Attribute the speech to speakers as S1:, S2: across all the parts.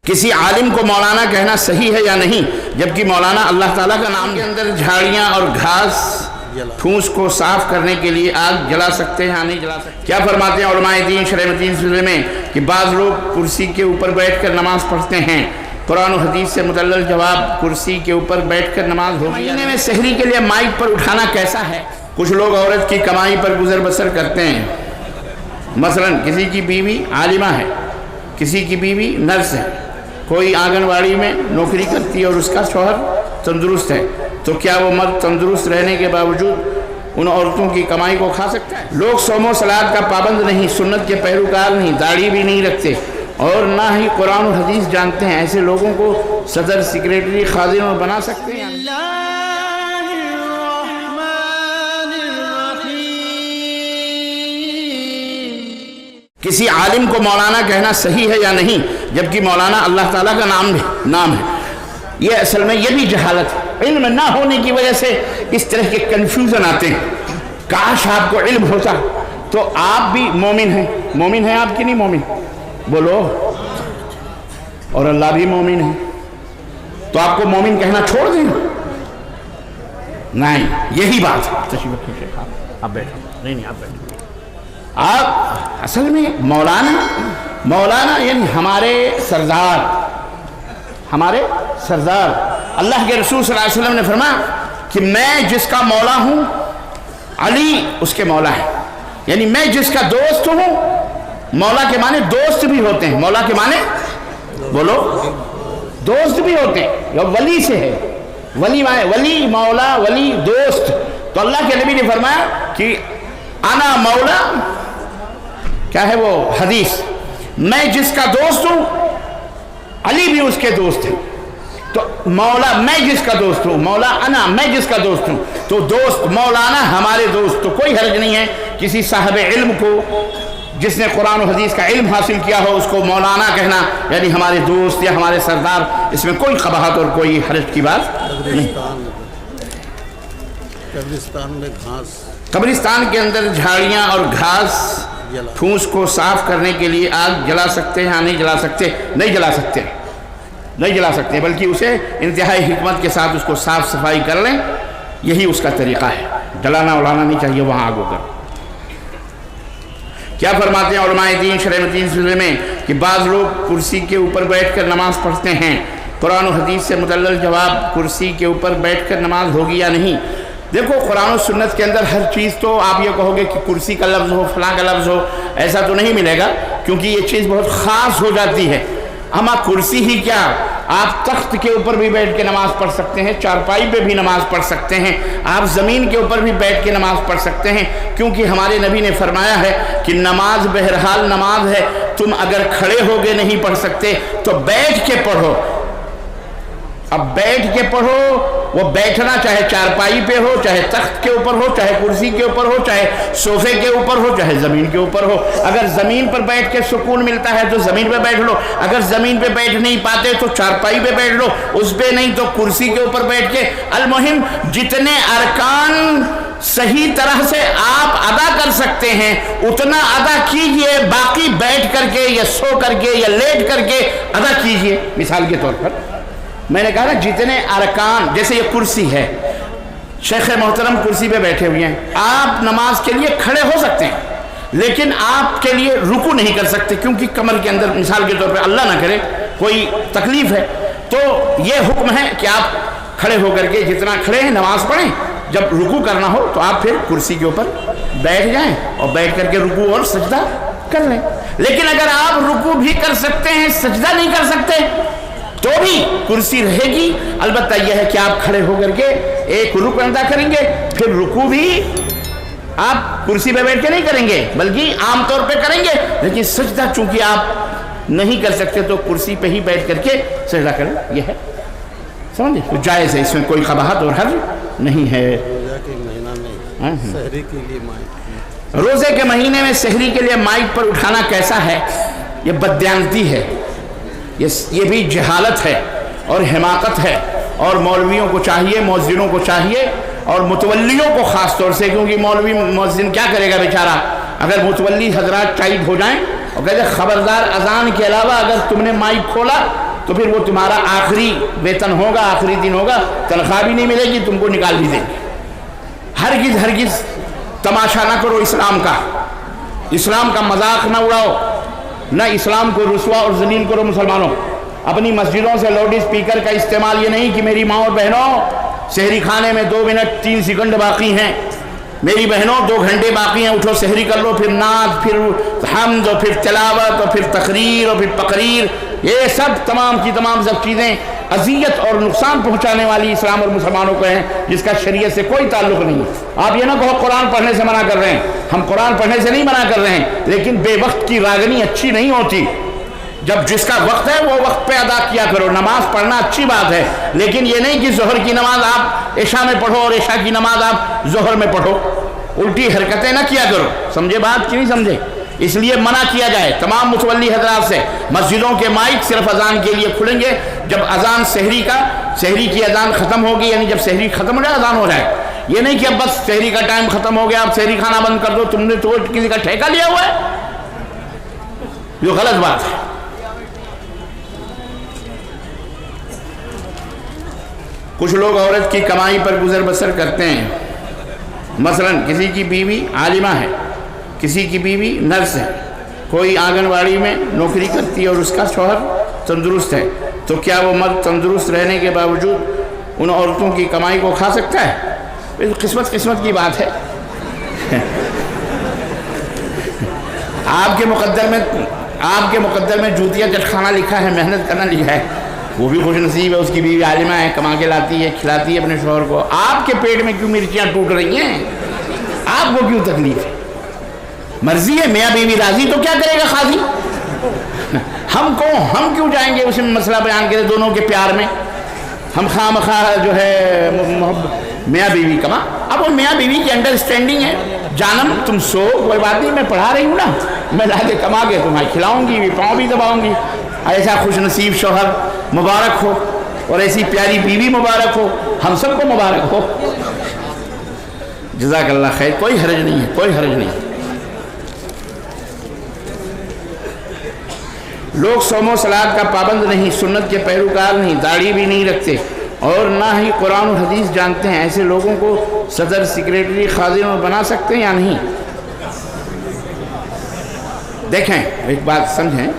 S1: किसी आलिम को मौलाना कहना सही है या नहीं, जबकि मौलाना अल्लाह ताला का नाम के अंदर झाड़ियाँ और घास फूस को साफ करने के लिए आग जला सकते हैं या नहीं जला सकते? क्या फरमाते हैं उलमाए दीन शरह दीन सिलसिले में कि बाज़ लोग कुर्सी के ऊपर बैठकर नमाज पढ़ते हैं। कुरान और हदीस से मुतल्लल जवाब, कुर्सी के ऊपर बैठकर नमाज हो। महीने में सहरी के लिए माइक पर उठाना कैसा है? कुछ लोग औरत की कमाई पर गुजर बसर करते हैं। मसलन किसी की बीवी आलिमा है, किसी की बीवी नर्स है, कोई आंगनवाड़ी में नौकरी करती है और उसका शौहर तंदुरुस्त है, तो क्या वो मर्द तंदुरुस्त रहने के बावजूद उन औरतों की कमाई को खा सकता है? लोग सौमो सलाद का पाबंद नहीं, सुन्नत के पैरोकार नहीं, दाढ़ी भी नहीं रखते और ना ही कुरान और हदीस जानते हैं। ऐसे लोगों को सदर, सेक्रेटरी, खादिम बना सकते हैं। किसी आलिम को मौलाना कहना सही है या नहीं, जबकि मौलाना अल्लाह ताला का नाम है। ये असल में ये भी जहालत है। इल्म ना होने की वजह से इस तरह के कंफ्यूजन आते हैं। काश आपको इल्म होता तो आप भी मोमिन हैं। मोमिन है आप कि नहीं मोमिन? बोलो। और अल्लाह भी मोमिन है, तो आपको मोमिन कहना छोड़ दें? नहीं, यही बात है। तशरीफ रखिए, आप बैठो। नहीं आप बैठो। आप असल में मौलाना यानी हमारे सरदार अल्लाह के रसूल सल्लल्लाहु अलैहि वसल्लम ने फरमाया कि मैं जिसका मौला हूँ, अली उसके मौला है। यानी मैं जिसका दोस्त हूँ, मौला के माने दोस्त भी होते हैं। मौला के माने बोलो, दोस्त भी होते हैं। और वली से है, वली माने वली, मौला, वली, दोस्त। तो अल्लाह के नबी ने फरमाया कि आना मौला, क्या है वो हदीस, मैं जिसका दोस्त हूं अली भी उसके दोस्त है। तो मौला मैं जिसका दोस्त हूं, मौला अना मैं जिसका दोस्त हूं, तो दोस्त मौलाना हमारे दोस्त। तो कोई हर्ज नहीं है किसी साहब इल्म को, जिसने कुरान और हदीस का इल्म हासिल किया हो, उसको मौलाना कहना, यानी हमारे दोस्त या हमारे सरदार। इसमें कोई कबाहत और कोई हर्ज की बात नहीं। कब्रिस्तान के अंदर झाड़ियाँ और घास फूस को साफ करने के लिए आग जला सकते हैं या नहीं जला सकते? नहीं जला सकते, बल्कि उसे इंतहाई हिकमत के साथ उसको साफ सफाई कर लें, यही उसका तरीका है। जलाना उलाना नहीं चाहिए वहाँ आग होकर। क्या फरमाते हैं उलमाए दीन शरह दीन सिलसिले में कि बाज़ लोग कुर्सी के ऊपर बैठकर नमाज पढ़ते हैं। कुरान और हदीस से मुतल्लल जवाब, कुर्सी के ऊपर बैठकर नमाज होगी या नहीं? देखो, कुरान और सुन्नत के अंदर हर चीज़, तो आप ये कहोगे कि कुर्सी का लफ्ज़ हो, फलां का लफ्ज़ हो, ऐसा तो नहीं मिलेगा, क्योंकि ये चीज़ बहुत ख़ास हो जाती है। अमा कुर्सी ही क्या, आप तख्त के ऊपर भी बैठ के नमाज पढ़ सकते हैं, चारपाई पे भी नमाज पढ़ सकते हैं, आप ज़मीन के ऊपर भी बैठ के नमाज पढ़ सकते हैं, क्योंकि हमारे नबी ने फरमाया है कि नमाज बहरहाल नमाज है, तुम अगर खड़े होके नहीं पढ़ सकते तो बैठ के पढ़ो। अब बैठ के पढ़ो, वो बैठना चाहे चारपाई पे हो, चाहे तख्त के ऊपर हो, चाहे कुर्सी के ऊपर हो, चाहे सोफे के ऊपर हो, चाहे ज़मीन के ऊपर हो। अगर ज़मीन पर बैठ के सुकून मिलता है तो ज़मीन पे बैठ लो, अगर ज़मीन पे बैठ नहीं पाते तो चारपाई पे बैठ लो, उस पे नहीं तो कुर्सी के ऊपर बैठ के। अलमुहिम जितने अरकान सही तरह से आप अदा कर सकते हैं उतना अदा कीजिए, बाकी बैठ करके या सो करके या लेट करके अदा कीजिए। मिसाल के तौर पर मैंने कहा ना, जितने अरकान, जैसे ये कुर्सी है, शेख मोहतरम कुर्सी पे बैठे हुए हैं, आप नमाज के लिए खड़े हो सकते हैं, लेकिन आपके लिए रुकू नहीं कर सकते, क्योंकि कमर के अंदर, मिसाल के तौर पे अल्लाह ना करे कोई तकलीफ है, तो ये हुक्म है कि आप खड़े होकर के जितना खड़े हैं नमाज पढ़ें। जब रुकू करना हो तो आप फिर कुर्सी के ऊपर बैठ जाएं और बैठ करके रुकू और सजदा कर लें। लेकिन अगर आप रुकू भी कर सकते हैं, सजदा नहीं कर सकते, तो भी कुर्सी रहेगी। अलबत्ता यह है कि आप खड़े होकर के एक रुकू अदा करेंगे, फिर रुकू भी आप कुर्सी पे बैठ के नहीं करेंगे, बल्कि आमतौर पे करेंगे। लेकिन सजदा चूंकि आप नहीं कर सकते तो कुर्सी पे ही बैठ करके सजदा करें, यह है, समझे? तो जायज़ है, इसमें कोई कबाहत और हर्ज नहीं है। रोज़े के महीने में सहरी के लिए माइक पर उठाना कैसा है? ये बददियानती है, ये भी जहालत है और हिमाकत है, और मौलवियों को चाहिए, मौज़िनों को चाहिए, और मुतवल्लियों को ख़ास तौर से, क्योंकि मौलवी मौज़िन क्या करेगा बेचारा, अगर मुतवल्ली हजरात टाइट हो जाएं और कहते खबरदार अजान के अलावा अगर तुमने माइक खोला तो फिर वो तुम्हारा आखिरी वेतन होगा, आखिरी दिन होगा, तनख्वाह भी नहीं मिलेगी, तुमको निकाल भी देंगे। हरगिज़ हरगिज़ तमाशा ना करो इस्लाम का, इस्लाम का मजाक ना उड़ाओ, ना इस्लाम को रुसवा और जलील करो। मुसलमानों, अपनी मस्जिदों से लाउड स्पीकर का इस्तेमाल ये नहीं कि मेरी माँ और बहनों सहरी खाने में 2 मिनट 3 सेकंड बाकी हैं, मेरी बहनों 2 घंटे बाकी हैं, उठो सहरी कर लो, फिर नात, फिर हम्द, और फिर तिलावत, और फिर तकरीर, और फिर तकरीर, ये सब तमाम की तमाम सब चीज़ें अजियत और नुकसान पहुंचाने वाली इस्लाम और मुसलमानों को हैं, जिसका शरीयत से कोई ताल्लुक नहीं है। आप ये ना कहो कुरान पढ़ने से मना कर रहे हैं, हम कुरान पढ़ने से नहीं मना कर रहे हैं, लेकिन बेवक्त की रागनी अच्छी नहीं होती। जब जिसका वक्त है वो वक्त पे अदा किया करो। नमाज पढ़ना अच्छी बात है, लेकिन ये नहीं कि जोहर की नमाज आप इशा में पढ़ो और इशा की नमाज आप जोहर में पढ़ो, उल्टी हरकतें ना किया करो। समझे बात कि नहीं समझे? इसलिए मना किया जाए तमाम मुतवल्ली हजरात से। मस्जिदों के माइक सिर्फ अजान के लिए खुलेंगे जब अजान सहरी की अजान खत्म होगी, यानी जब सहरी खत्म हो जाए अजान हो जाए। ये नहीं कि अब बस सहरी का टाइम खत्म हो गया, अब सहरी खाना बंद कर दो, तुमने तो किसी का ठेका लिया हुआ है, ये गलत बात है। कुछ लोग औरत की कमाई पर गुजर बसर करते हैं। मसलन किसी की बीवी आलिमा है, किसी की बीवी नर्स है, कोई आंगनवाड़ी में नौकरी करती है और उसका शौहर तंदुरुस्त है, तो क्या वो मर्द तंदुरुस्त रहने के बावजूद उन औरतों की कमाई को खा सकता है? किस्मत की बात है। आपके मुकद्दर में जूतियाँ चटखाना लिखा है, मेहनत करना लिखा है। वो भी खुश नसीब है, उसकी बीवी आलिमा है, कमा के लाती है, खिलाती है अपने शौहर को। आपके पेट में क्यों मिर्चियाँ टूट रही हैं? आपको क्यों तकलीफ है? मर्जी है, मियाँ बीवी राजी तो क्या करेगा खाजी? हम क्यों जाएंगे उसमें मसला बयान करें दोनों के प्यार में? हम खामखा जो है मियाँ बीवी कमा, अब वो मियाँ बीवी की अंडरस्टैंडिंग है, जानम तुम सो कोई बात नहीं, मैं पढ़ा रही हूँ ना, मैं ला के कमा के तुम्हें खिलाऊंगी भी, पाँव भी दबाऊंगी। ऐसा खुश नसीब शौहर मुबारक हो और ऐसी प्यारी बीवी मुबारक हो, हम सबको मुबारक हो। जज़ाकल्लाह खैर, कोई हर्ज नहीं है, कोई हर्ज नहीं। लोग सोमो सलात का पाबंद नहीं, सुन्नत के पैरोकार नहीं, दाढ़ी भी नहीं रखते और ना ही कुरान और हदीस जानते हैं। ऐसे लोगों को सदर, सेक्रेटरी, खादिम बना सकते हैं या नहीं? देखें, एक बात समझें,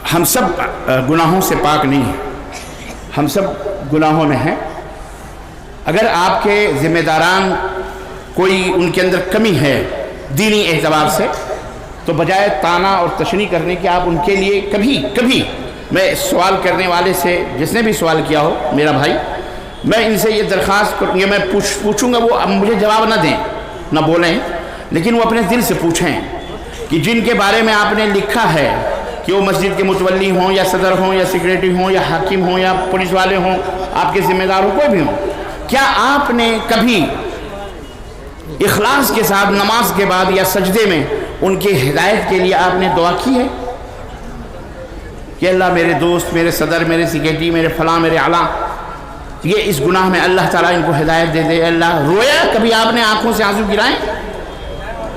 S1: हम सब गुनाहों से पाक नहीं हैं, हम सब गुनाहों में हैं। अगर आपके ज़िम्मेदारान कोई उनके अंदर कमी है दीनी एतबार से, तो बजाय ताना और तशनी करने के आप उनके लिए कभी मैं सवाल करने वाले से, जिसने भी सवाल किया हो मेरा भाई, मैं इनसे ये दरख्वास्त करूँगा, मैं पूछूँगा, वो अब मुझे जवाब ना दें, ना बोलें, लेकिन वो अपने दिल से पूछें कि जिनके बारे में आपने लिखा है कि वो मस्जिद के मुतवल्ली हों या सदर हों या सेक्रेटरी हों या हाकिम हों या पुलिस वाले हों, आपके ज़िम्मेदार हो, कोई भी हों, क्या आपने कभी इखलास के साथ नमाज के बाद या सजदे में उनके हिदायत के लिए आपने दुआ की है कि अल्लाह मेरे दोस्त, मेरे सदर, मेरे सेक्रेटरी, मेरे फलां, मेरे आला, ये इस गुनाह में अल्लाह ताला इनको हिदायत दे दे, अल्लाह? रोया कभी आपने, आंखों से आंसू गिराए?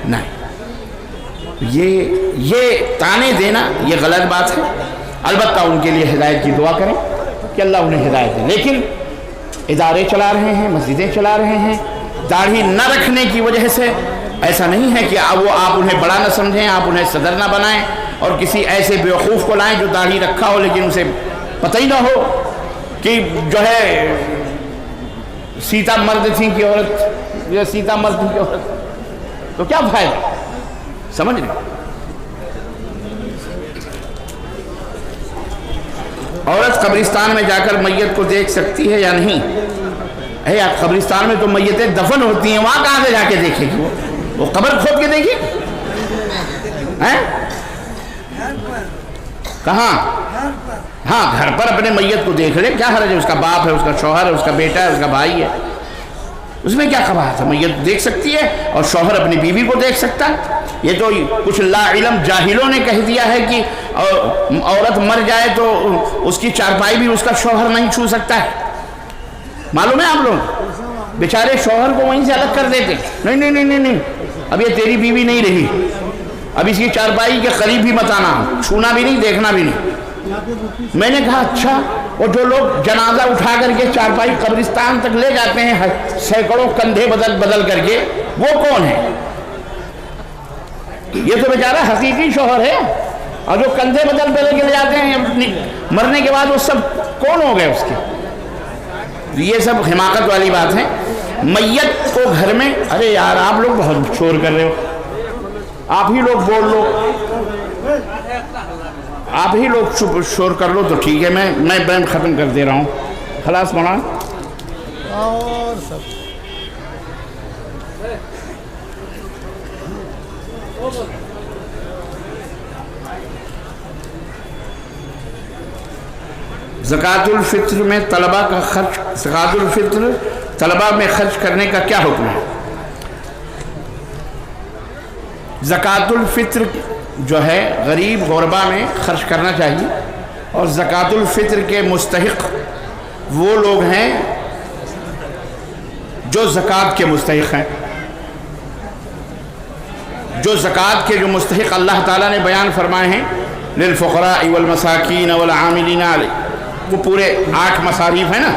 S1: नहीं। ये ताने देना ये गलत बात है। अलबत्ता उनके लिए हिदायत की दुआ करें कि अल्लाह उन्हें हिदायत दे, लेकिन इदारे चला रहे हैं, मस्जिदें चला रहे हैं, दाढ़ी न रखने की वजह से ऐसा नहीं है कि आप उन्हें बड़ा न समझें, आप उन्हें सदर न बनाएं और किसी ऐसे बेवकूफ़ को लाएं जो दाढ़ी रखा हो लेकिन उसे पता ही ना हो कि जो है सीता मर्द थी कि औरत, या सीता मर्द थी कि औरत, तो क्या फायदा? समझ रहे? औरत कब्रिस्तान में जाकर मैयत को देख सकती है या नहीं? यार, कब्रिस्तान में तो मैयतें दफन होती हैं, वहां कहां से जाके देखेगी? वो कब्र खोद के देखी हैं? कहाँ? हाँ, घर पर अपने मैयत को देख ले, क्या हर्ज है? उसका बाप है, उसका शौहर है, उसका बेटा है, उसका भाई है, उसमें क्या कबाहत है? मैयत देख सकती है और शौहर अपनी बीवी को देख सकता है। ये तो कुछ लाइलम जाहिलों ने कह दिया है कि औरत मर जाए तो उसकी चारपाई भी उसका शौहर नहीं छू सकता है। मालूम है आप लोग? बेचारे शौहर को वहीं से अलग कर देते, नहीं, अब ये तेरी बीवी नहीं रही, اب اس کی چارپائی کے قریب بھی مت آنا، چھونا بھی نہیں، دیکھنا بھی نہیں۔ میں نے کہا اچھا، اور جو لوگ جنازہ اٹھا کر کے چارپائی قبرستان تک لے جاتے ہیں سینکڑوں کندھے بدل بدل کر کے، وہ کون ہے؟ یہ تو بیچارہ حقیقی شوہر ہے، اور جو کندھے بدل بدل کے لے جاتے ہیں مرنے کے بعد وہ سب کون ہو گئے اس کے؟ یہ سب حماقت والی بات ہے۔ میت کو گھر میں، ارے یار آپ لوگ بہت شور کر رہے ہو، آپ ہی لوگ بول لو، آپ ہی لوگ شور کر لو تو ٹھیک ہے، میں بیان ختم کر دے رہا ہوں، خلاص مولانا۔
S2: اور سب
S1: زکوٰۃ الفطر میں طلبہ کا خرچ، زکوٰۃ الفطر طلبہ میں خرچ کرنے کا کیا حکم ہے؟ زکوٰۃ الفطر جو ہے غریب غربا میں خرچ کرنا چاہیے، اور زکوٰۃ الفطر کے مستحق وہ لوگ ہیں جو زکوٰۃ کے مستحق ہیں، جو زکوٰۃ کے جو مستحق اللہ تعالیٰ نے بیان فرمائے ہیں، للفقراء والمساکین والعاملین علیہ، وہ پورے 8 مصاریف ہیں نا،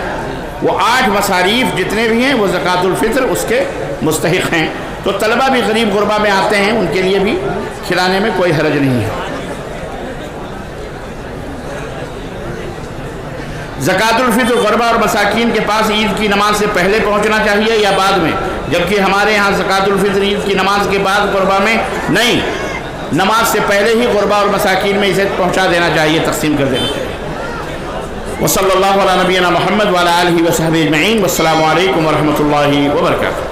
S1: وہ 8 مصاریف جتنے بھی ہیں وہ زکوٰۃ الفطر اس کے مستحق ہیں۔ تو طلبہ بھی غریب غربا میں آتے ہیں، ان کے لیے بھی کھلانے میں کوئی حرج نہیں ہے۔ زکوٰۃ الفطر غربا اور مساکین کے پاس عید کی نماز سے پہلے پہنچنا چاہیے یا بعد میں؟ جبکہ ہمارے ہاں زکوٰۃ الفطر عید کی نماز کے بعد غربا میں نہیں، نماز سے پہلے ہی غربا اور مساکین میں اسے پہنچا دینا چاہیے، تقسیم کر دینا چاہیے۔ وصلی اللہ علی نبینا محمد وعلی آلہ وصحبہ اجمعین، والسلام علیکم ورحمۃ اللہ وبرکاتہ۔